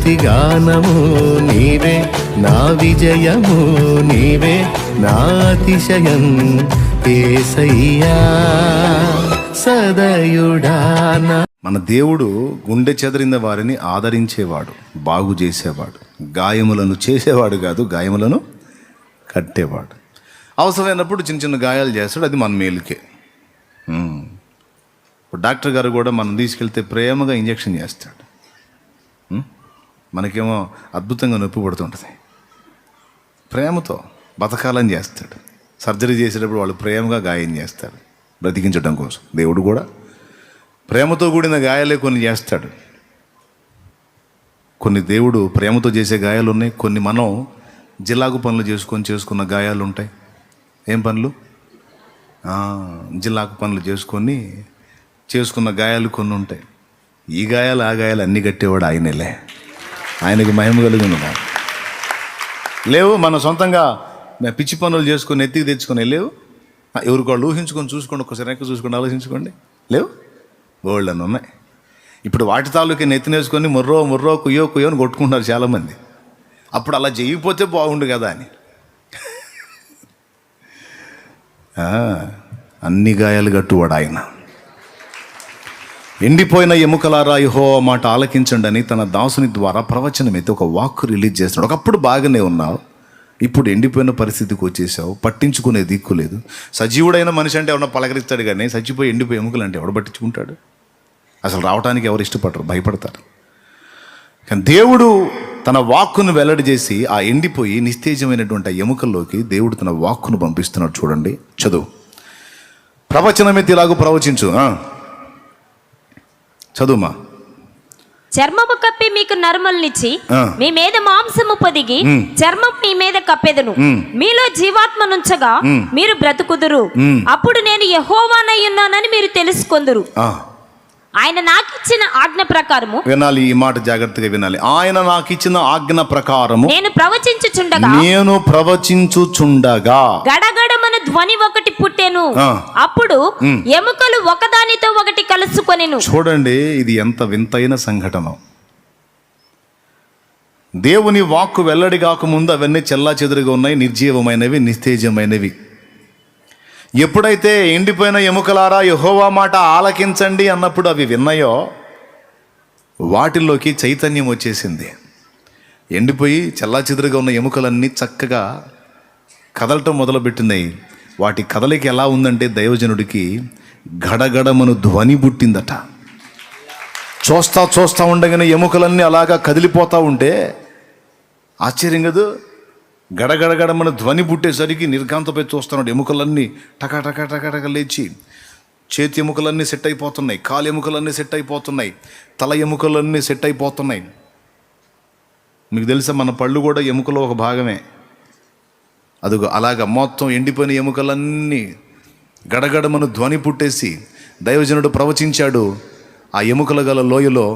స్తుతిగానము నీవే, నా విజయము నీవే, నా అతిశయం యేసయ్యా సదయుడానా. మన దేవుడు గుండె చెదరిన వారిని ఆదరించేవాడు, బాగు చేసేవాడు, గాయములను చేసేవాడు కాదు, గాయములను కట్టేవాడు. అవసరమైనప్పుడు చిన్న చిన్న గాయాలు చేస్తాడు, అది మన మేలుకే. డాక్టర్ గారు కూడా మనం తీసుకెళ్తే ప్రేమగా ఇంజెక్షన్ చేస్తాడు. మనకేమో అద్భుతంగా నొప్పి పడుతుంటుంది, ప్రేమతో బతకాలని చేస్తాడు. సర్జరీ చేసేటప్పుడు వాళ్ళు ప్రేమగా గాయం చేస్తారు బ్రతికించడం కోసం. దేవుడు కూడా ప్రేమతో కూడిన గాయాలే కొన్ని చేస్తాడు. కొన్ని దేవుడు ప్రేమతో చేసే గాయాలు ఉన్నాయి, కొన్ని మనం జిల్లాకు పనులు చేసుకున్న గాయాలు ఉంటాయి. ఏం పనులు? జిల్లాకు పనులు చేసుకున్న గాయాలు కొన్ని ఉంటాయి. ఈ గాయాలు ఆ గాయాలు అన్నీ కట్టేవాడు ఆయనలే, ఆయనకి మహిమ కలుగును. లేవు మన సొంతంగా పిచ్చి పనులు చేసుకొని ఎత్తికి తెచ్చుకొని లేవు. ఎవరికి వాళ్ళు ఊహించుకొని చూసుకోండి, ఒకసారి వెనక్కి చూసుకోండి, ఆలోచించుకోండి. లేవు, బోల్డ్ అని ఉన్నాయి. ఇప్పుడు వాటి తాలూకే నెత్తినేసుకొని ముర్రో కుయ్యో అని కొట్టుకుంటున్నారు చాలామంది. అప్పుడు అలా చేయకపోతే బాగుండు కదా అని. అన్ని గాయాలు కట్టువాడు ఆయన. ఎండిపోయిన ఎముకలారా యెహోవా మాట ఆలకించండి అని తన దాసుని ద్వారా ప్రవచనం అయితే ఒక వాక్కు రిలీజ్ చేస్తున్నాడు. ఒకప్పుడు బాగానే ఉన్నావు, ఇప్పుడు ఎండిపోయిన పరిస్థితికి వచ్చేసావు, పట్టించుకునే దిక్కు లేదు. సజీవుడైన మనిషి అంటే ఎవరన్నా పలకరిస్తాడు, కానీ చచ్చిపోయి ఎండిపోయి ఎముకలు అంటే ఎవడు పట్టించుకుంటాడు? అసలు రావడానికి ఎవరు ఇష్టపడరు, భయపడతారు. కానీ దేవుడు తన వాక్కును వెల్లడి చేసి ఆ ఎండిపోయి నిస్తేజమైనటువంటి ఎముకల్లోకి దేవుడు తన వాక్కును పంపిస్తున్నాడు. చూడండి, చదువు. ప్రవచనమైతే ఇలాగూ ప్రవచించు. చదువుమా. చర్మము కప్పి మీకు నరములనిచ్చి మీ మీద మాంసము పొదిగి చర్మం మీ మీద కప్పెదను. మీలో జీవాత్మనుంచగా మీరు బ్రతుకుదురు. అప్పుడు నేను యెహోవానై ఉన్నానని మీరు తెలుసుకొందురు. ఆయన నాకు ఇచ్చిన ఆజ్ఞ ప్రకారము, వినాలి, ఈ మాట జాగ్రత్తగా వినాలి. ఆయన నాకు ఇచ్చిన ఆజ్ఞ ప్రకారము నేను ప్రవచించుచుండగా గడగడమను ధ్వని ఒకటి పుట్టెను. అప్పుడు ఎముకలు ఒకదానితో ఒకటి కలుసుకొనెను. చూడండి, ఇది ఎంత వింతైన సంఘటన. దేవుని వాక్కు వెల్లడి కాకముందు అవన్నీ చెల్లాచెదురుగా ఉన్నాయి, నిర్జీవమైనవి, నిస్తేజమైనవి. ఎప్పుడైతే ఎండిపోయిన ఎముకలారా యెహోవా మాట ఆలకించండి అన్నప్పుడు అవి విన్నాయో వాటిల్లోకి చైతన్యం వచ్చేసింది. ఎండిపోయి చెల్లాచెదురుగా ఉన్న ఎముకలన్నీ చక్కగా కదలటం మొదలుపెట్టినాయి. వాటి కదలిక ఎలా ఉందంటే దైవజనుడికి గడగడమను ధ్వని పుట్టిందట. చూస్తా ఉండగానే ఎముకలన్నీ అలాగా కదిలిపోతూ ఉంటే ఆశ్చర్యం కదా. గడగడగడమని ధ్వని పుట్టేసరికి నిర్ఘాంతపై చూస్తున్నాడు. ఎముకలన్నీ టక లేచి, చేతి ఎముకలన్నీ సెట్ అయిపోతున్నాయి, కాలు ఎముకలన్నీ సెట్ అయిపోతున్నాయి, తల ఎముకలన్నీ సెట్ అయిపోతున్నాయి. మీకు తెలుసా, మన పళ్ళు కూడా ఎముకలో ఒక భాగమే. అదిగో అలాగా మొత్తం ఎండిపోయిన ఎముకలన్నీ గడగడమను ధ్వని పుట్టేసి దైవజనుడు ప్రవచించాడు. ఆ ఎముకల గల లోయలో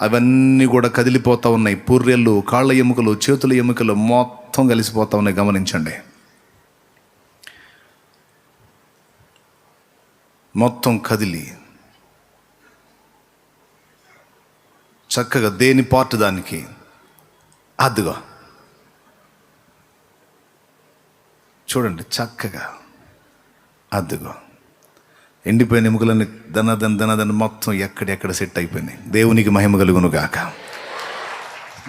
అవన్నీ కూడా కదిలిపోతూ ఉన్నాయి. పూర్రెళ్ళు, కాళ్ళ ఎముకలు, చేతుల ఎముకలు మొత్తం కలిసిపోతూ ఉన్నాయి. గమనించండి, మొత్తం కదిలి చక్కగా దేని పార్ట్ దానికి. అదిగో చూడండి, చక్కగా అదిగో ఎండిపోయిన ఎముకలన్నీ దనదన మొత్తం ఎక్కడెక్కడ సెట్ అయిపోయినాయి. దేవునికి మహిమ కలుగును గాక.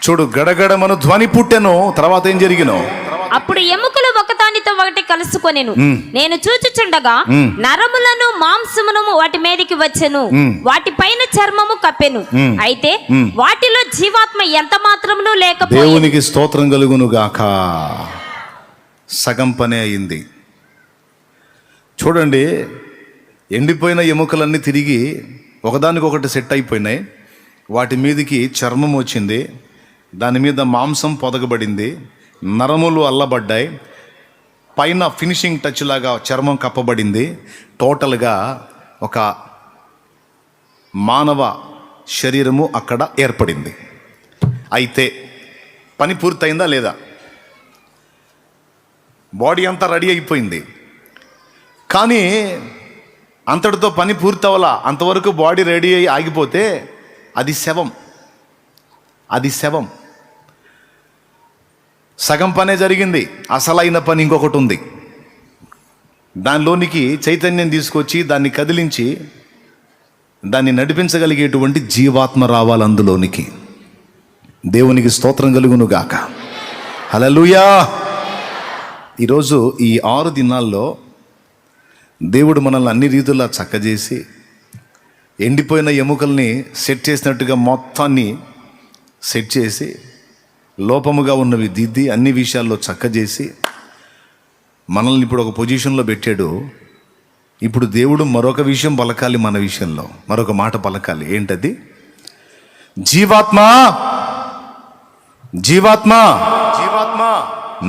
చూడు, గడగడమను ధ్వని పుట్టెను. తర్వాత ఏం జరిగినో, అప్పుడు ఎముకలు ఒకదానితో ఒకటి కలుసుకొనెను. నేను చూచుచుండగా నరములను మాంసమును వాటి మీదకి వచ్చెను, వాటి పైన చర్మము కప్పెను. అయితే వాటిలో జీవాత్మ ఎంత మాత్రమును లేకపోయింది. దేవునికి స్తోత్రం కలుగును గాక. సగం పనే అయింది. చూడండి, ఎండిపోయిన ఎముకలన్నీ తిరిగి ఒకదానికొకటి సెట్ అయిపోయినాయి. వాటి మీదకి చర్మం వచ్చింది, దాని మీద మాంసం పొదగబడింది, నరములు అల్లబడ్డాయి, పైన ఫినిషింగ్ టచ్ లాగా చర్మం కప్పబడింది. టోటల్గా ఒక మానవ శరీరము అక్కడ ఏర్పడింది. అయితే పని పూర్తయిందా లేదా? బాడీ అంతా రెడీ అయిపోయింది, కానీ అంతటితో పని పూర్తవలా. అంతవరకు బాడీ రెడీ అయ్యి ఆగిపోతే అది శవం. అది శవం. సగం పనే జరిగింది, అసలైన పని ఇంకొకటి ఉంది. దానిలోనికి చైతన్యం తీసుకొచ్చి దాన్ని కదిలించి దాన్ని నడిపించగలిగేటువంటి జీవాత్మ రావాలి అందులోనికి. దేవునికి స్తోత్రం కలుగును గాక. హల్లెలూయా. ఈరోజు ఈ 6 దినాల్లో దేవుడు మనల్ని అన్ని రీతుల్లో చక్కజేసి ఎండిపోయిన ఎముకల్ని సెట్ చేసినట్టుగా మొత్తాన్ని సెట్ చేసి లోపముగా ఉన్నవి దిద్ది అన్ని విషయాల్లో చక్కజేసి మనల్ని ఇప్పుడు ఒక పొజిషన్లో పెట్టాడు. ఇప్పుడు దేవుడు మరొక విషయం పలకాలి, మన విషయంలో మరొక మాట పలకాలి. ఏంటది? జీవాత్మ జీవాత్మ జీవాత్మ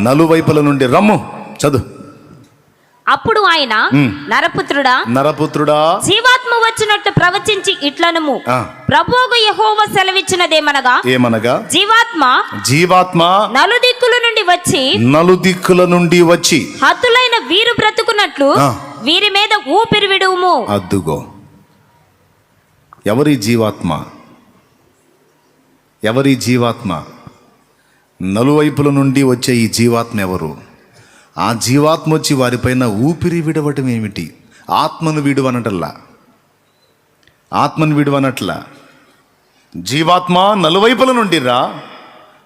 నలువైపుల నుండి రమ్ము. చదువు. అప్పుడు ఆయన, నరపుత్రుడా జీవాత్మ వచ్చినట్టు ప్రవచించి ఇట్లనుము, ప్రభువు యెహోవా సెలవిచ్చినదేమనగా జీవాత్మ నలుదిక్కుల నుండి వచ్చి హతులైన వీరు బ్రతుకున్నట్లు వీరి మీద ఊపిరి విడువుము. అద్దుగో, ఎవరి జీవాత్మ? ఎవరి జీవాత్మ? నలువైపుల నుండి వచ్చే ఈ జీవాత్మ ఎవరు? ఆ జీవాత్మ వచ్చి వారిపైన ఊపిరి విడవటం ఏమిటి? ఆత్మను విడువనటల్లా, ఆత్మను విడువనట్లా. జీవాత్మ నలువైపుల నుండి రా,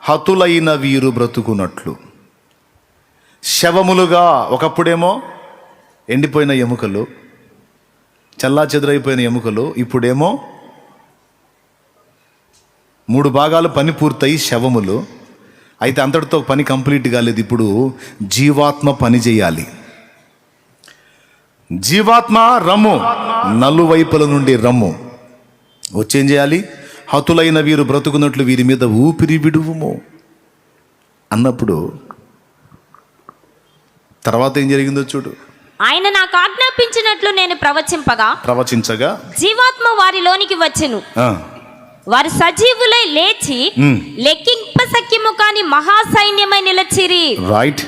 హతులైన వీరు బ్రతుకున్నట్లు. శవములుగా ఒకప్పుడేమో ఎండిపోయిన ఎముకలు, చల్లా చెదురైపోయిన ఎముకలు, ఇప్పుడేమో 3 భాగాలు పని పూర్తయి శవములు. అయితే అంతటితో పని కంప్లీట్ కాలేదు. ఇప్పుడు జీవాత్మ పని చేయాలి. జీవాత్మ రమ్ము, నలువైపుల నుండి రమ్ము. వచ్చేం చేయాలి? హతులైన వీరు బ్రతుకున్నట్లు వీరి మీద ఊపిరి విడువుము అన్నప్పుడు తర్వాత ఏం జరిగిందో చూడు. ఆయన నాకు ఆజ్ఞాపించినట్లు నేను ప్రవచించగా జీవాత్మ వారిలోనికి వచ్చెను. వారు సజీవులై లేచి లెక్కింప సఖ్యము కాని మహాసైన్యమై నిలచిరి. రైట్.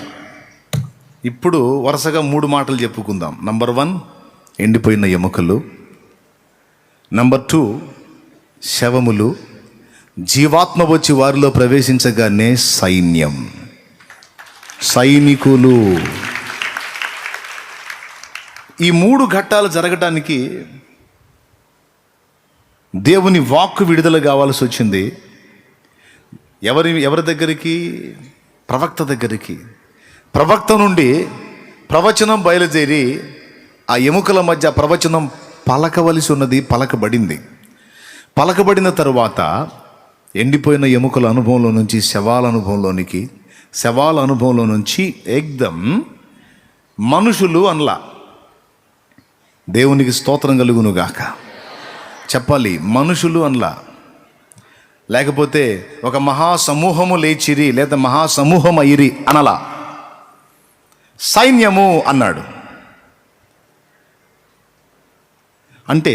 ఇప్పుడు వరుసగా 3 మాటలు చెప్పుకుందాం. నంబర్ 1 ఎండిపోయిన ఎముకలు, నంబర్ 2 శవములు, జీవాత్మ వచ్చి వారిలో ప్రవేశించగానే సైన్యం, సైనికులు. ఈ 3 ఘట్టాలు జరగటానికి దేవుని వాక్కు విడుదల కావాల్సి వచ్చింది. ఎవరి దగ్గరికి? ప్రవక్త దగ్గరికి. ప్రవక్త నుండి ప్రవచనం బయలుదేరి ఆ ఎముకల మధ్య ప్రవచనం పలకవలసి ఉన్నది, పలకబడింది. పలకబడిన తరువాత ఎండిపోయిన ఎముకల అనుభవంలో నుంచి శవాల అనుభవంలోనికి, శవాల అనుభవంలో నుంచి ఏకదం మనుషులు అనలా. దేవునికి స్తోత్రం కలుగును గాక. చెప్పాలి, మనుషులు అనలా. లేకపోతే ఒక మహాసమూహము లేచిరి లేదా మహాసమూహం అయిరి అనలా. సైన్యము అన్నాడు. అంటే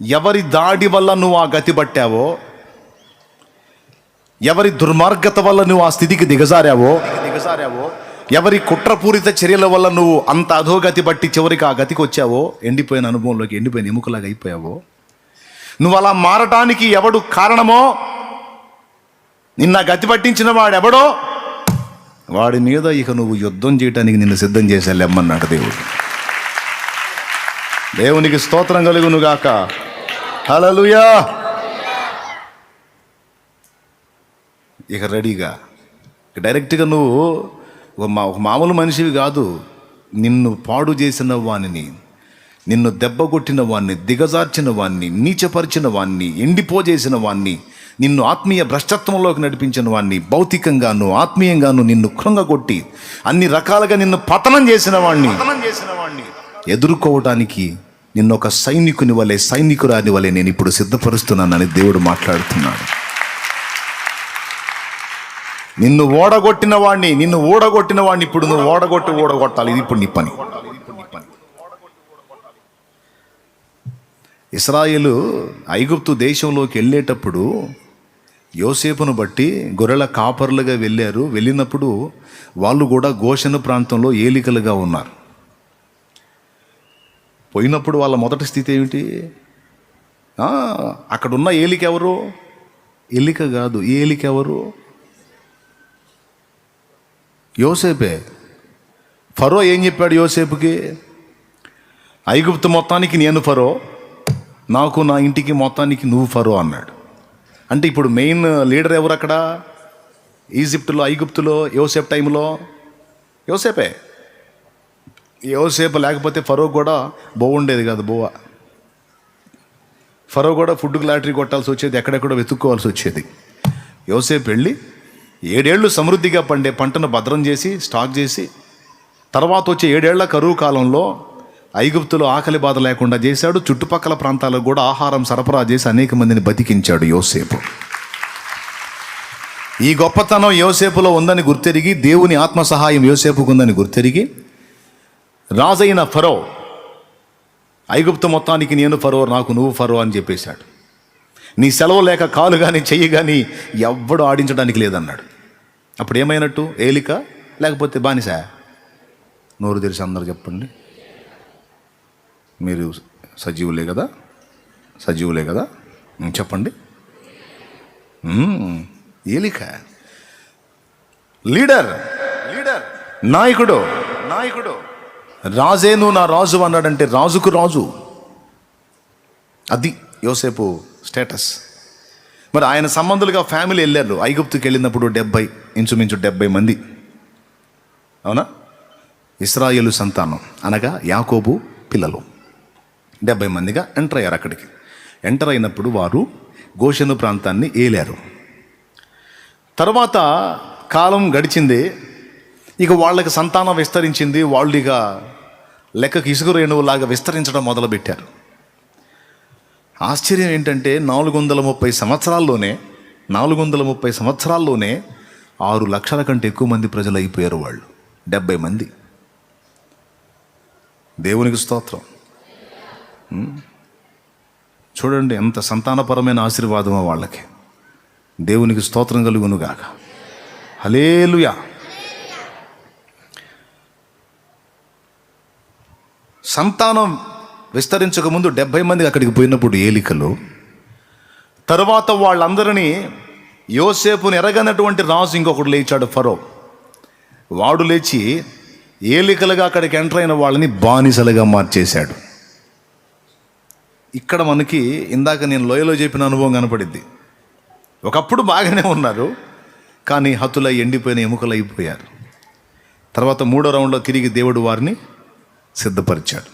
ఎవరి దాడి వల్ల నువ్వు ఆ గతి పట్టావో, ఎవరి దుర్మార్గత వల్ల నువ్వు ఆ స్థితికి దిగజారావో, ఎవరి కుట్రపూరిత చర్యల వల్ల నువ్వు అంత అధోగతి బట్టి చివరికి ఆ గతికి వచ్చావో, ఎండిపోయిన అనుభవంలోకి ఎండిపోయిన ఎముకలాగా అయిపోయావో, నువ్వు అలా మారటానికి ఎవడు కారణమో, నిన్న గతి పట్టించిన వాడెవడో వాడి మీద ఇక నువ్వు యుద్ధం చేయటానికి నిన్ను సిద్ధం చేసే లెమ్మన్నాడు దేవుడు. దేవునికి స్తోత్రం కలుగును గాక. హల్లెలూయా. ఇక రెడీగా డైరెక్ట్గా నువ్వు ఒక మామూలు మనిషివి కాదు. నిన్ను పాడు చేసిన వాణ్ణి, నిన్ను దెబ్బ కొట్టిన వాణ్ణి, దిగజార్చిన వాణ్ణి, నీచపరిచిన వాణ్ణి, ఎండిపోజేసిన వాణ్ణి, నిన్ను ఆత్మీయ భ్రష్టత్వంలోకి నడిపించిన వాణ్ణి, భౌతికంగాను ఆత్మీయంగాను నిన్ను కృంగగొట్టి అన్ని రకాలుగా నిన్ను పతనం చేసిన వాణ్ణి ఎదుర్కోవటానికి నిన్ను ఒక సైనికుని వలె, సైనికురాని వలె నేను ఇప్పుడు సిద్ధపరుస్తున్నానని దేవుడు మాట్లాడుతున్నాడు. నిన్ను ఓడగొట్టిన వాడిని ఇప్పుడు నువ్వు ఓడగొట్టాలి. ఇది ఇప్పుడు నీ పని. ఇశ్రాయేలు ఐగుప్తు దేశంలోకి వెళ్ళేటప్పుడు యోసేపును బట్టి గొర్రెల కాపరులుగా వెళ్ళినప్పుడు వాళ్ళు కూడా గోషెను ప్రాంతంలో ఏలికలుగా ఉన్నారు. పోయినప్పుడు వాళ్ళ మొదటి స్థితి ఏమిటి? అక్కడున్న ఏలిక ఎవరు? ఎలిక కాదు. ఏలిక ఎవరు? యోసేపే. ఫరో ఏం చెప్పాడు యోసేపుకి? ఐగుప్తు మొత్తానికి నేను ఫరో, నాకు నా ఇంటికి మొత్తానికి నువ్వు ఫరో అన్నాడు. అంటే ఇప్పుడు మెయిన్ లీడర్ ఎవరు అక్కడ? ఈజిప్టులో, ఐగుప్తులో, యోసేపు టైంలో యోసేపే. యోసేపు లేకపోతే ఫరో కూడా ఉండేది కాదు. ఫరో కూడా ఫుడ్కి లాటరీ కొట్టాల్సి వచ్చేది, ఎక్కడెక్కడో వెతుక్కోవాల్సి వచ్చేది. యోసేపు వెళ్ళి 7 ఏళ్ళు సమృద్ధిగా పండే పంటను భద్రం చేసి స్టాక్ చేసి, తర్వాత వచ్చే 7 ఏళ్ల కరువు కాలంలో ఐగుప్తులో ఆకలి బాధ లేకుండా చేశాడు. చుట్టుపక్కల ప్రాంతాలకు కూడా ఆహారం సరఫరా చేసి అనేక మందిని బతికించాడు యోసేపు. ఈ గొప్పతనం యోసేపులో ఉందని గుర్తెరిగి, దేవుని ఆత్మ సహాయం యోసేపుకు ఉందని గుర్తెరిగి, రాజైన ఫరో ఐగుప్తు మొత్తానికి నేను ఫరో, నాకు నువ్వు ఫరో అని చెప్పేశాడు. నీ సెలవు లేక కాలు కానీ చెయ్యి కానీ ఎవ్వడు ఆడించడానికి లేదన్నాడు. అప్పుడు ఏమైనట్టు? ఏలిక లేకపోతే బానిస? నోరు తెరిచి అందరు చెప్పండి. మీరు సజీవులే కదా, సజీవులే కదా, చెప్పండి. ఏలిక. లీడర్, నాయకుడు, రాజే నువ్వు నా రాజు అన్నాడంటే రాజుకు రాజు. అది యోసేపు స్టేటస్. మరి ఆయన సంబంధులుగా ఫ్యామిలీ వెళ్ళారు ఐగుప్తుకి వెళ్ళినప్పుడు. ఇంచుమించు 70 మంది, అవునా? ఇశ్రాయేలు సంతానం అనగా యాకోబు పిల్లలు 70 మందిగా ఎంటర్ అయ్యారు. అక్కడికి ఎంటర్ అయినప్పుడు వారు గోషెను ప్రాంతాన్ని ఏలారు. తర్వాత కాలం గడిచింది, ఇక వాళ్ళకి సంతానం విస్తరించింది. వాళ్ళు ఇక లెక్కకు ఇసుక రేణువులాగా విస్తరించడం మొదలుపెట్టారు. ఆశ్చర్యం ఏంటంటే 430 సంవత్సరాల్లోనే 6 లక్షల కంటే ఎక్కువ మంది ప్రజలు అయిపోయారు. వాళ్ళు 70 మంది. దేవునికి స్తోత్రం. చూడండి ఎంత సంతానపరమైన ఆశీర్వాదమో వాళ్ళకి. దేవునికి స్తోత్రం కలుగునుగాక. హల్లెలూయా. సంతానం విస్తరించకముందు 70 మంది అక్కడికి పోయినప్పుడు ఏలికలు, తర్వాత వాళ్ళందరినీ యోసేపుని ఎరగనటువంటి రాజు ఇంకొకడు లేచాడు, ఫరో. వాడు లేచి ఏలికలుగా అక్కడికి ఎంటర్ అయిన వాళ్ళని బానిసలుగా మార్చేశాడు. ఇక్కడ మనకి ఇందాక నేను లోయలో చెప్పిన అనుభవం కనపడింది. ఒకప్పుడు బాగానే ఉన్నారు, కానీ హతులై ఎండిపోయిన ఎముకలు అయిపోయారు. తర్వాత 3వ రౌండ్లో తిరిగి దేవుడు వారిని సిద్ధపరిచాడు.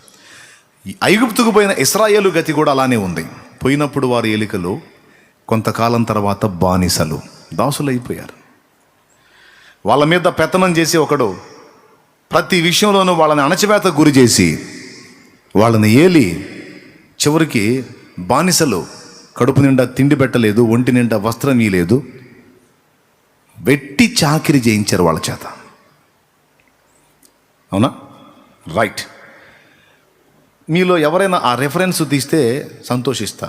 ఐగుప్తుకు పోయిన ఇశ్రాయేలు గతి కూడా అలానే ఉంది. పోయినప్పుడు వారు ఏలికలు, కొంతకాలం తర్వాత బానిసలు, దాసులు అయిపోయారు. వాళ్ళ మీద పెత్తనం చేసి ఒకడు ప్రతి విషయంలోనూ వాళ్ళని అణచివేతకు గురి చేసి వాళ్ళని ఏలి చివరికి బానిసలు. కడుపు నిండా తిండి పెట్టలేదు, ఒంటి నిండా వస్త్రం ఇయ్యలేదు, వెట్టి చాకిరి చేయించారు వాళ్ళ చేత. అవునా? రైట్. మీలో ఎవరైనా ఆ రెఫరెన్స్ తీస్తే సంతోషిస్తా.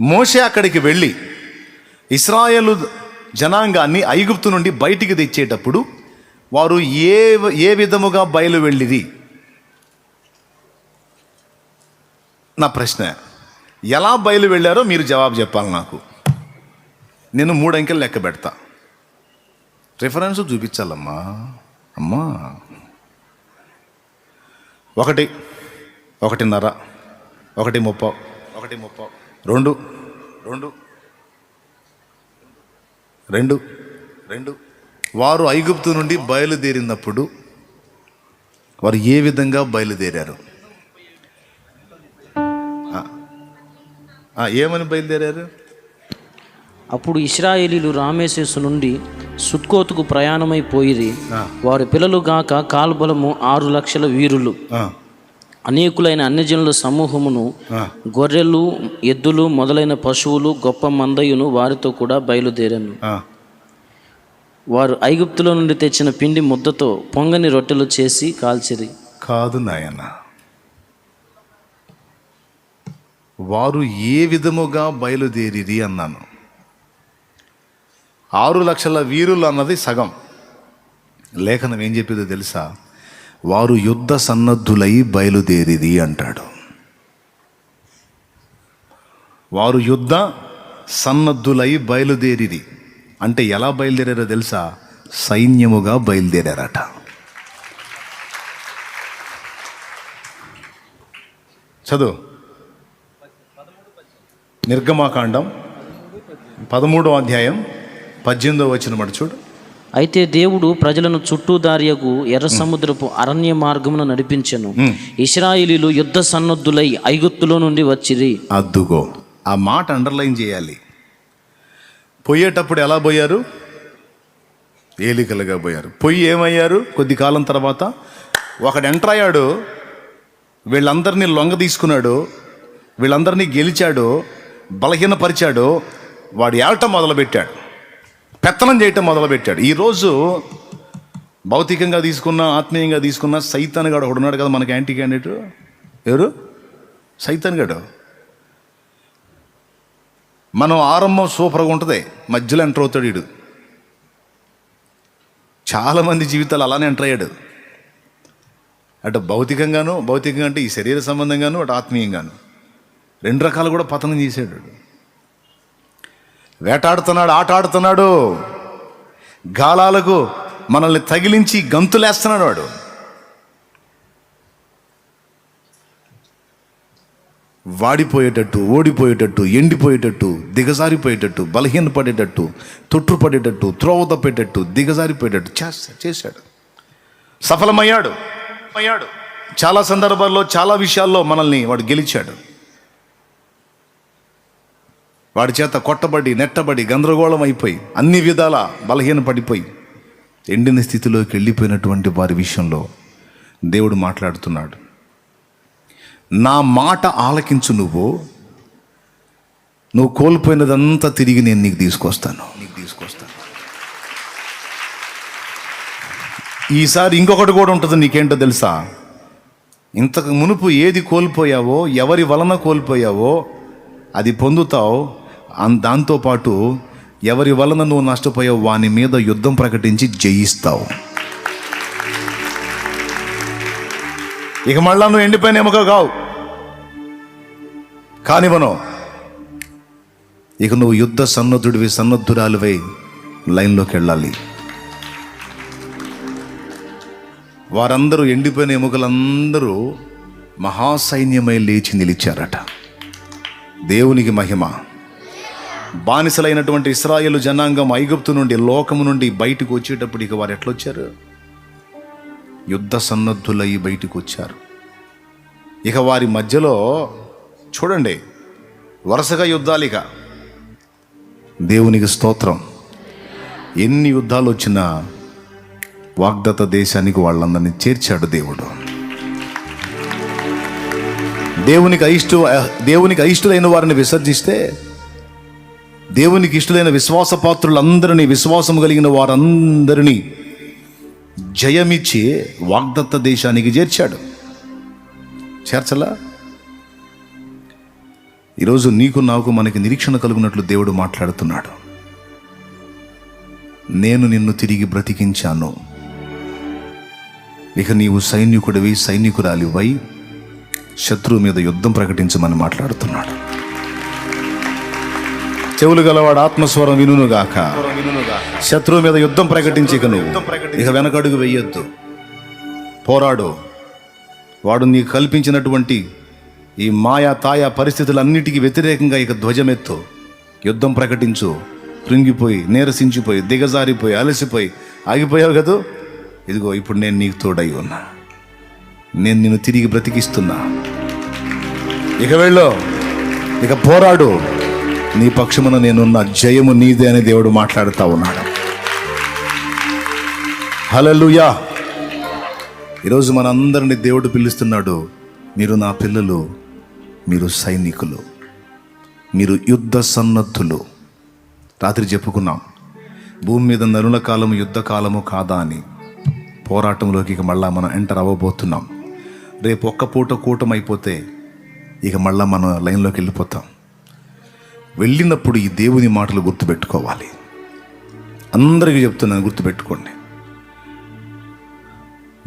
మోషే అక్కడికి వెళ్ళి ఇశ్రాయేలు జనాంగాన్ని ఐగుప్తు నుండి బయటికి తెచ్చేటప్పుడు వారు ఏ విధముగా బయలు వెళ్ళిరి? నా ప్రశ్న. ఎలా బయలు వెళ్ళారో మీరు జవాబు చెప్పాలి నాకు. నేను 3 అంకెలు లెక్క పెడతా. రిఫరెన్స్ చూపించాలమ్మా. అమ్మా 1, 1:30, 1:30, 1:30, 2. వారు ఐగుప్తు నుండి బయలుదేరినప్పుడు వారు ఏ విధంగా బయలుదేరారు? ఏమని బయలుదేరారు? అప్పుడు ఇశ్రాయేలీలు రామేసేసు నుండి సుక్కోతుకు ప్రయాణమైపోయిరి. వారి పిల్లలు గాక కాల్బలము 6 లక్షల వీరులు, అనేకులైన అన్యజనుల సమూహమును, గొర్రెలు, ఎద్దులు మొదలైన పశువులు, గొప్ప మందయును వారితో కూడా బయలుదేరాను. వారు ఐగుప్తులో నుండి తెచ్చిన పిండి ముద్దతో పొంగని రొట్టెలు చేసి కాల్చిరి. కాదు నాయన, వారు ఏ విధముగా బయలుదేరిరి అన్నాను. 6 లక్షల వీరులు అన్నది సగం. లేఖనం ఏం చెప్పిందో తెలుసా? వారు యుద్ధ సన్నద్ధులై బయలుదేరిరి అంటాడు. వారు యుద్ధ సన్నద్ధులై బయలుదేరిరి. అంటే ఎలా బయలుదేరారో తెలుసా? సైన్యముగా బయలుదేరారట. చదువు నిర్గమాకాండం 13వ అధ్యాయం 18వ వచనం చూడు. అయితే దేవుడు ప్రజలను చుట్టూ దారియకు ఎర్ర సముద్రపు అరణ్య మార్గమును నడిపించెను. ఇశ్రాయేలీలు యుద్ధ సన్నద్ధులై ఐగుప్తులో నుండి వచ్చిరి. అద్దుగో, ఆ మాట అండర్లైన్ చేయాలి. పోయేటప్పుడు ఎలా పోయారు? ఏలికలుగా పోయారు. పోయి ఏమయ్యారు? కొద్ది కాలం తర్వాత ఒకడు ఎంటర్ అయ్యాడు, వీళ్ళందరినీ లొంగ తీసుకున్నాడు, వీళ్ళందరినీ గెలిచాడు, బలహీనపరిచాడు. వాడు ఏడటం మొదలుపెట్టాడు, పెత్తనం చేయటం మొదలుపెట్టాడు. ఈరోజు భౌతికంగా తీసుకున్న, ఆత్మీయంగా తీసుకున్న సైతాన్ గాడు ఒకడు ఉన్నాడు కదా మనకి యాంటీ క్యాండిడేట్. ఎవరు? సైతాన్ గాడు. మనం ఆరంభం సూపర్గా ఉంటుంది, మధ్యలో ఎంటర్ అవుతాడు వీడు. చాలామంది జీవితాలు అలానే ఎంటర్ అయ్యాడు. అటు భౌతికంగాను అంటే ఈ శరీర సంబంధంగాను, అటు ఆత్మీయంగాను, రెండు రకాలు కూడా పతనం చేశాడు. వేటాడుతున్నాడు, ఆట ఆడుతున్నాడు, గాలాలకు మనల్ని తగిలించి గంతులేస్తున్నాడు వాడు. వాడిపోయేటట్టు, ఓడిపోయేటట్టు, ఎండిపోయేటట్టు, దిగజారిపోయేటట్టు, బలహీనపడేటట్టు, తొట్టుపడేటట్టు, త్రోవ తప్పేటట్టు, దిగజారిపోయేటట్టు చేశాడు. సఫలమయ్యాడు. చాలా సందర్భాల్లో, చాలా విషయాల్లో మనల్ని వాడు గెలిచాడు. వాడి చేత కొట్టబడి, నెట్టబడి, గందరగోళం అయిపోయి, అన్ని విధాల బలహీనపడిపోయి, ఎండిన స్థితిలోకి వెళ్ళిపోయినటువంటి వారి విషయంలో దేవుడు మాట్లాడుతున్నాడు. నా మాట ఆలకించు, నువ్వు కోల్పోయినదంతా తిరిగి నేను నీకు తీసుకొస్తాను. ఈసారి ఇంకొకటి కూడా ఉంటుంది. నీకేంటో తెలుసా? ఇంతకు మునుపు ఏది కోల్పోయావో, ఎవరి వలన కోల్పోయావో అది పొందుతావు. దాంతోపాటు ఎవరి వలన నువ్వు నష్టపోయావు వాని మీద యుద్ధం ప్రకటించి జయిస్తావు. ఇక మళ్ళా నువ్వు ఎండిపోయిన ఎముక కావు, కానివను. ఇక నువ్వు యుద్ధ సన్నద్ధుడివి, సన్నద్ధురాలువై లైన్లోకి వెళ్ళాలి. వారందరూ, ఎండిపోయిన ఎముకలందరూ మహాసైన్యమై లేచి నిలిచారట. దేవునికి మహిమ. బానిసలైనటువంటి ఇశ్రాయేలు జనాంగం ఐగుప్తు నుండి, లోకము నుండి బయటకు వచ్చేటప్పుడు ఇక వారు ఎట్లొచ్చారు? యుద్ధ సన్నద్ధులై బయటకు వచ్చారు. ఇక వారి మధ్యలో చూడండి, వరుసగా యుద్ధాలు. ఇక దేవునికి స్తోత్రం. ఎన్ని యుద్ధాలు వచ్చినా వాగ్దత్త దేశానికి వాళ్ళందరినీ చేర్చాడు దేవుడు. దేవునికి అయిష్టులైన వారిని విసర్జిస్తే, దేవునికి ఇష్టలైన విశ్వాసపాత్రులందరినీ, విశ్వాసం కలిగిన వారందరినీ జయమిచ్చి వాగ్దత్త దేశానికి చేర్చలా? ఈరోజు నీకు నాకు మనకి నిరీక్షణ కలుగునట్లు దేవుడు మాట్లాడుతున్నాడు. నేను నిన్ను తిరిగి బ్రతికించాను. ఇక నీవు సైనికుడివి, సైనికురాలివై శత్రువు మీద యుద్ధం ప్రకటించమని మాట్లాడుతున్నాడు. చెవులు గలవాడు ఆత్మస్వరం వినుగాక. శత్రువు మీద యుద్ధం ప్రకటించి ఇక వెనకడుగు వెయ్యొద్దు, పోరాడు. వాడు నీకు కల్పించినటువంటి ఈ మాయా తాయా పరిస్థితులన్నిటికీ వ్యతిరేకంగా ఇక ధ్వజమెత్తు, యుద్ధం ప్రకటించు. కృంగిపోయి, నీరసించిపోయి, దిగజారిపోయి, అలసిపోయి ఆగిపోయావు కదా, ఇదిగో ఇప్పుడు నేను నీకు తోడై ఉన్నా, నేను నిన్ను తిరిగి బ్రతికిస్తున్నా. ఇక వెళ్ళు, ఇక పోరాడు, నీ పక్షమున నేనున్న, జయము నీదే అని దేవుడు మాట్లాడుతూ ఉన్నాడు. హల్లెలూయా. ఈరోజు మనందరినీ దేవుడు పిలుస్తున్నాడు. మీరు నా పిల్లలు, మీరు సైనికులు, మీరు యుద్ధ సన్నద్ధులు. రాత్రి చెప్పుకున్నాం, భూమి మీద నరుల కాలము యుద్ధ కాలము కాదా అని. పోరాటంలోకి ఇక మళ్ళా మనం ఎంటర్ అవ్వబోతున్నాం. రేపు ఒక్క పూట కూటం అయిపోతే ఇక మళ్ళా మనం లైన్లోకి వెళ్ళిపోతాం. వెళ్ళినప్పుడు ఈ దేవుని మాటలు గుర్తుపెట్టుకోవాలి. అందరికీ చెప్తున్నాను, గుర్తుపెట్టుకోండి.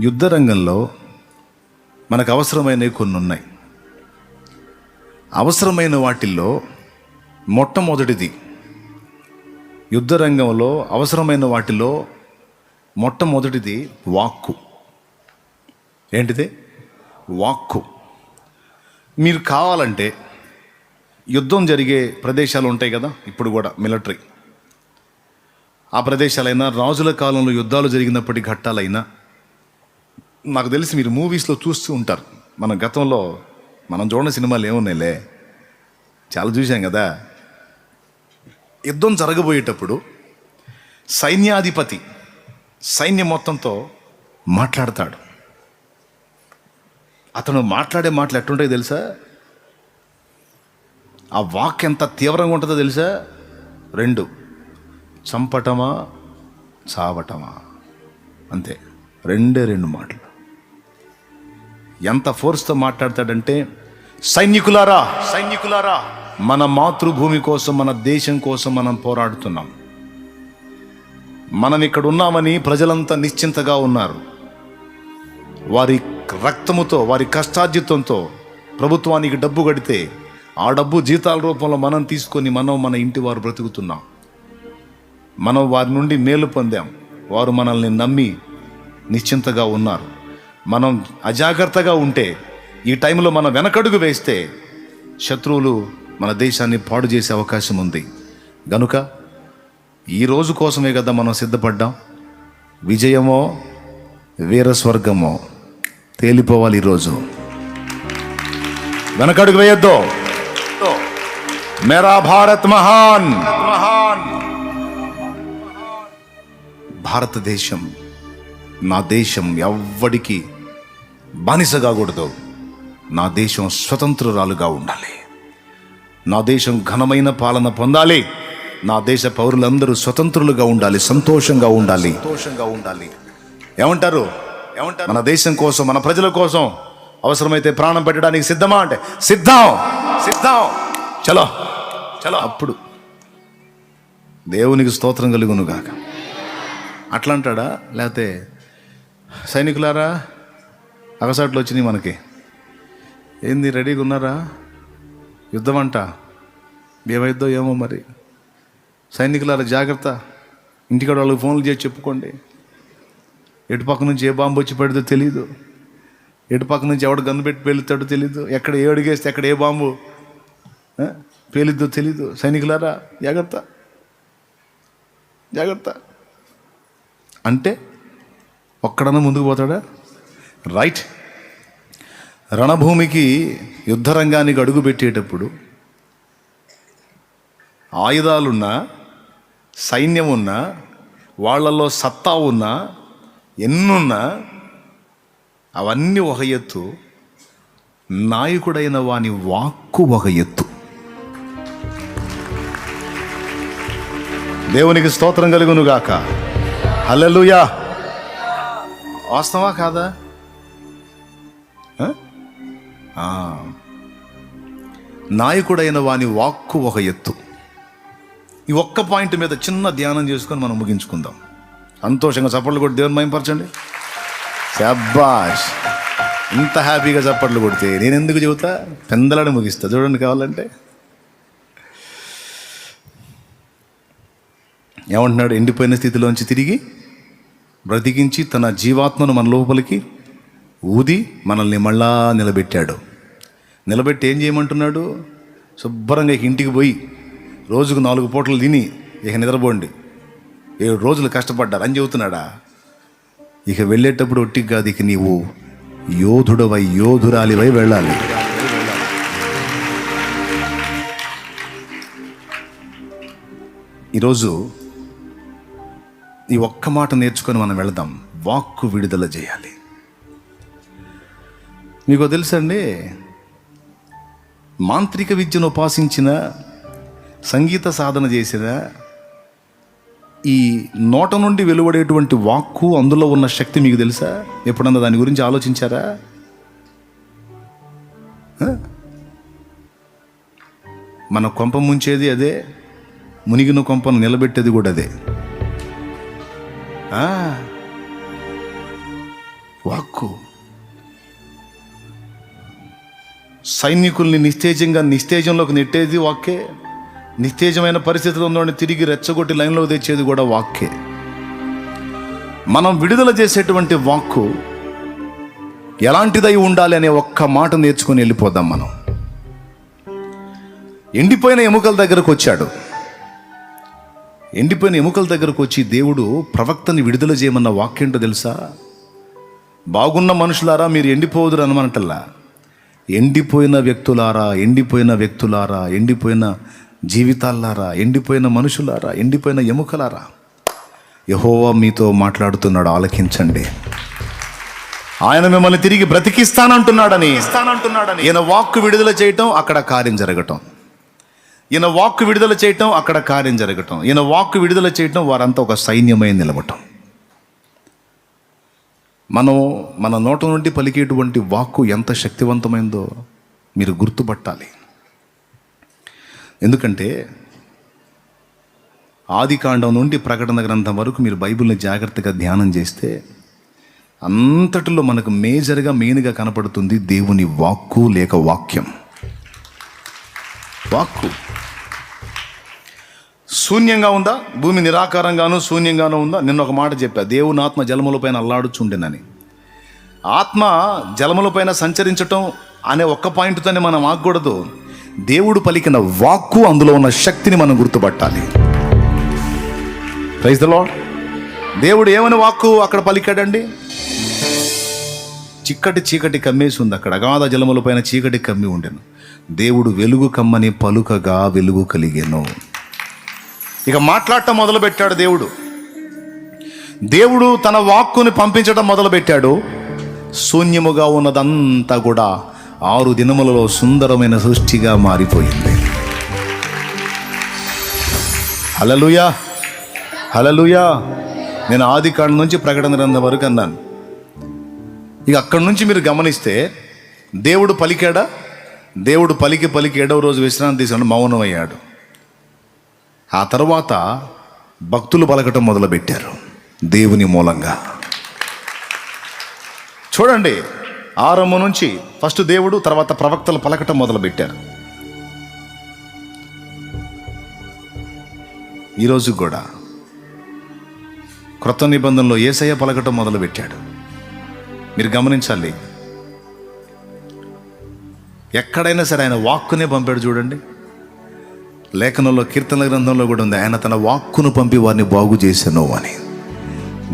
యుద్ధ రంగంలో మనకు అవసరమైనవి కొన్ని ఉన్నాయి. అవసరమైన వాటిల్లో మొట్టమొదటిది యుద్ధ రంగంలో అవసరమైన వాటిలో మొట్టమొదటిది వాక్కు. ఏంటిది? వాక్కు. మీరు కావాలంటే యుద్ధం జరిగే ప్రదేశాలు ఉంటాయి కదా, ఇప్పుడు కూడా మిలిటరీ ఆ ప్రదేశాలైనా, రాజుల కాలంలో యుద్ధాలు జరిగినప్పటి ఘట్టాలైనా, నాకు తెలిసి మీరు మూవీస్లో చూస్తూ ఉంటారు. మన గతంలో మనం చూడని సినిమాలు ఏమున్నాయిలే, చాలా చూసాం కదా. యుద్ధం జరగబోయేటప్పుడు సైన్యాధిపతి సైన్యం మొత్తంతో మాట్లాడతాడు. అతను మాట్లాడే మాటలు ఎట్టుంటాయో తెలుసా? ఆ వాక్ ఎంత తీవ్రంగా ఉంటుందో తెలుసా? 2, చంపటమా చావటమా, అంతే. 2 మాటలు. ఎంత ఫోర్స్తో మాట్లాడతాడంటే, సైనికులారా, మన మాతృభూమి కోసం, మన దేశం కోసం మనం పోరాడుతున్నాం. మనం ఇక్కడ ఉన్నామని ప్రజలంతా నిశ్చింతగా ఉన్నారు. వారి రక్తముతో, వారి కష్టార్జితంతో ప్రభుత్వానికి డబ్బు కడితే ఆ డబ్బు జీతాల రూపంలో మనం తీసుకొని మన ఇంటి వారు బ్రతుకుతున్నాం. మనం వారి నుండి మేలు పొందాం. వారు మనల్ని నమ్మి నిశ్చింతగా ఉన్నారు. మనం అజాగ్రత్తగా ఉంటే, ఈ టైంలో మనం వెనకడుగు వేస్తే శత్రువులు మన దేశాన్ని పాడు చేసే అవకాశం ఉంది. గనుక ఈ రోజు కోసమే కదా మనం సిద్ధపడ్డాం. విజయమో వీరస్వర్గమో తేలిపోవాలి ఈరోజు. వెనకడుగు వేయొద్దు. మేరా భారత్ మహాన్. భారతదేశం నా దేశం, ఎవ్వడికి బానిస కాకూడదు. నా దేశం స్వతంత్రురాలుగా ఉండాలి. నా దేశం ఘనమైన పాలన పొందాలి. నా దేశ పౌరులందరూ స్వతంత్రులుగా ఉండాలి, సంతోషంగా ఉండాలి. ఏమంటారు? మన దేశం కోసం, మన ప్రజల కోసం అవసరమైతే ప్రాణం పెట్టడానికి సిద్ధమా అంటే సిద్ధం. చలో. అప్పుడు దేవునికి స్తోత్రం కలుగును గాక. అట్లా అంటాడా? లేకపోతే సైనికులారా, అగసాట్లు వచ్చినాయి మనకి, ఏంది రెడీగా ఉన్నారా, యుద్ధం అంట, ఏమైద్దో ఏమో మరి. సైనికులారా జాగ్రత్త, ఇంటికాడ వాళ్ళకి ఫోన్లు చేసి చెప్పుకోండి. ఎటుపక్క నుంచి ఏ బాంబు వచ్చి పడితే తెలీదు, ఎటుపక్క నుంచి ఎవడు గన్ను పెట్టి పేలుతాడో తెలీదు, ఎక్కడ ఏ అడిగేస్తే ఎక్కడ ఏ బాంబు పేలిద్దో తెలీదు. సైనికులారా జాగ్రత్త అంటే ఒక్కడన్నా ముందుకు పోతాడా? రైట్. రణభూమికి, యుద్ధరంగానికి అడుగు పెట్టేటప్పుడు ఆయుధాలున్నా, సైన్యం ఉన్నా, వాళ్ళల్లో సత్తా ఉన్నా, ఎన్నున్నా, అవన్నీ ఒక ఎత్తు. నాయకుడైన వాని వాక్కు ఒక ఎత్తు. దేవునికి స్తోత్రం కలుగును గాక. హల్లెలూయా. వాస్తవా కాదా? నాయకుడైన వాని వాక్కు ఒక ఎత్తు. ఈ ఒక్క పాయింట్ మీద చిన్న ధ్యానం చేసుకొని మనం ముగించుకుందాం. సంతోషంగా చప్పట్లు కొట్టి దేవుని మహిమపరచండి. శబ్బాష్. ఇంత హ్యాపీగా చప్పట్లు కొడితే నేను ఎందుకు చెబుతా? పెందలాడి ముగిస్తా. చూడండి కావాలంటే. ఏమంటున్నాడు? ఎండిపోయిన స్థితిలోంచి తిరిగి బ్రతికించి తన జీవాత్మను మన లోపలికి ఊది మనల్ని మళ్ళా నిలబెట్టాడు. నిలబెట్టి ఏం చేయమంటున్నాడు? శుభ్రంగా ఇంటికి పోయి రోజుకు 4 పూటలు తిని ఇక నిద్రపోండి, 7 రోజులు కష్టపడ్డారు అని చెబుతున్నాడా? ఇక వెళ్ళేటప్పుడు ఒట్టికి కాదు, ఇక నీవు యోధుడవై, యోధురాలివై వెళ్ళాలి. ఈరోజు ఈ ఒక్క మాట నేర్చుకొని మనం వెళదాం. వాక్కు విడుదల చేయాలి. మీకు తెలుసండి, మాంత్రిక విద్యను ఉపాసించిన, సంగీత సాధన చేసిన, ఈ నోట నుండి వెలువడేటువంటి వాక్కు, అందులో ఉన్న శక్తి మీకు తెలుసా? ఎప్పుడన్నా దాని గురించి ఆలోచించారా? మన కొంప ముంచేది అదే, మునిగిన కొంపను నిలబెట్టేది కూడా అదే. వాక్కు సైనికుల్ని నిస్తేజంలోకి నెట్టేది వాక్కే. నిస్తేజమైన పరిస్థితుల్లో ఉన్నవాడిని తిరిగి రెచ్చగొట్టి లైన్లో తెచ్చేది కూడా వాక్కే. మనం విడుదల చేసేటువంటి వాక్కు ఎలాంటిదై ఉండాలి అనే ఒక్క మాట నేర్చుకొని వెళ్ళిపోదాం. మనం ఎండిపోయిన ఎముకల దగ్గరకు వచ్చాడు. ఎండిపోయిన ఎముకల దగ్గరకు వచ్చి దేవుడు ప్రవక్తని విడుదల చేయమన్న వాక్యేంటో తెలుసా? బాగున్న మనుషులారా మీరు ఎండిపోదురు అనమనటల్లా, ఎండిపోయిన వ్యక్తులారా, ఎండిపోయిన వ్యక్తులారా, ఎండిపోయిన జీవితాలారా, ఎండిపోయిన మనుషులారా, ఎండిపోయిన ఎముకలారా, యెహోవా మీతో మాట్లాడుతున్నాడు, ఆలకించండి. ఆయన మిమ్మల్ని తిరిగి బ్రతికిస్తానంటున్నాడని. ఈయన వాక్కు విడుదల చేయటం, అక్కడ కార్యం జరగటం. ఈయన వాక్కు విడుదల చేయటం, అక్కడ కార్యం జరగటం. ఈయన వాక్కు విడుదల చేయటం, వారంతా ఒక సైన్యమై నిలవటం. మనం మన నోట నుండి పలికేటువంటి వాక్కు ఎంత శక్తివంతమైందో మీరు గుర్తుపట్టాలి. ఎందుకంటే ఆదికాండం నుండి ప్రకటన గ్రంథం వరకు మీరు బైబిల్ని జాగ్రత్తగా ధ్యానం చేస్తే అంతటిలో మనకు మెయిన్గా కనపడుతుంది దేవుని వాక్కు లేక వాక్యం. వాక్కు శూన్యంగా ఉందా? భూమి నిరాకారంగాను శూన్యంగానూ ఉందా? నిన్న ఒక మాట చెప్పా, దేవుని ఆత్మ జలములపైన అల్లాడుచుండెనని. ఆత్మ జలములపైన సంచరించటం అనే ఒక్క పాయింట్తోనే మనం ఆగకూడదు. దేవుడు పలికిన వాక్కు, అందులో ఉన్న శక్తిని మనం గుర్తుపట్టాలి. Praise the Lord. దేవుడు ఏమని వాక్కు అక్కడ పలికాడండి? చీకటి కమ్మేసి ఉంది అక్కడ. అగాధ జలములపైన చీకటి కమ్మి ఉండెను. దేవుడు వెలుగు కమ్మని పలుకగా వెలుగు కలిగెను. ఇక మాట్లాడటం మొదలుపెట్టాడు దేవుడు. దేవుడు తన వాక్కుని పంపించడం మొదలుపెట్టాడు. శూన్యముగా ఉన్నదంతా కూడా 6 దినములలో సుందరమైన సృష్టిగా మారిపోయింది. హల్లెలూయా, హల్లెలూయా. నేను ఆదికాండం నుంచి ప్రకటన గ్రంథం వరకు అన్నాను. ఇక అక్కడి నుంచి మీరు గమనిస్తే దేవుడు పలికాడా? దేవుడు పలికి 7వ రోజు విశ్రాంతి తీసుకుని మౌనమయ్యాడు. ఆ తర్వాత భక్తులు పలకటం మొదలుపెట్టారు దేవుని మూలంగా. చూడండి, ఆరంభం నుంచి ఫస్ట్ దేవుడు, తర్వాత ప్రవక్తలు పలకటం మొదలుపెట్టారు. ఈరోజు కూడా క్రొత్త నిబంధనలో యేసయ్య పలకటం మొదలుపెట్టాడు. మీరు గమనించాలి, ఎక్కడైనా సరే ఆయన వాక్కునే పంపాడు. చూడండి, లేఖనంలో కీర్తన గ్రంథంలో కూడా ఉంది, ఆయన తన వాక్కును పంపి వారిని బాగు చేసెను అని.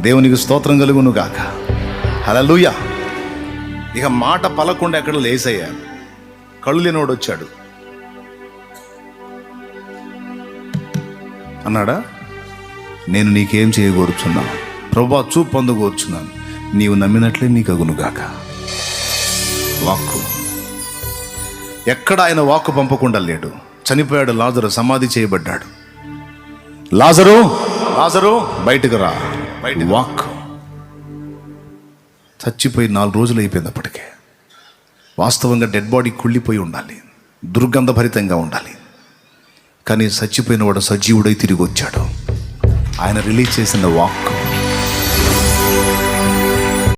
దేవునికి స్తోత్రం కలుగును గాక. హల్లెలూయా. ఇక మాట పలకుండా ఎక్కడ లేసయ్యా, కళ్ళు లేనివాడు వచ్చాడు అన్నాడా? నేను నీకేం చేయగోరుచున్నాను ప్రభువా, చూపు పొందగోరుచున్నాను, నీవు నమ్మినట్లే నీకు అగునుగాక. వాక్కు ఎక్కడ ఆయన వాక్కు పంపకుండా లేడు. చనిపోయాడు లాజరు, సమాధి చేయబడ్డాడు. లాజరు లాజరు బయటకు రా. వాక్కు చచ్చిపోయి 4 రోజులు అయిపోయింది. అప్పటికే వాస్తవంగా డెడ్ బాడీ కుళ్ళిపోయి ఉండాలి, దుర్గంధభరితంగా ఉండాలి. కానీ చచ్చిపోయిన వాడు సజీవుడై తిరిగి వచ్చాడు. ఆయన రిలీజ్ చేసిన వాక్కు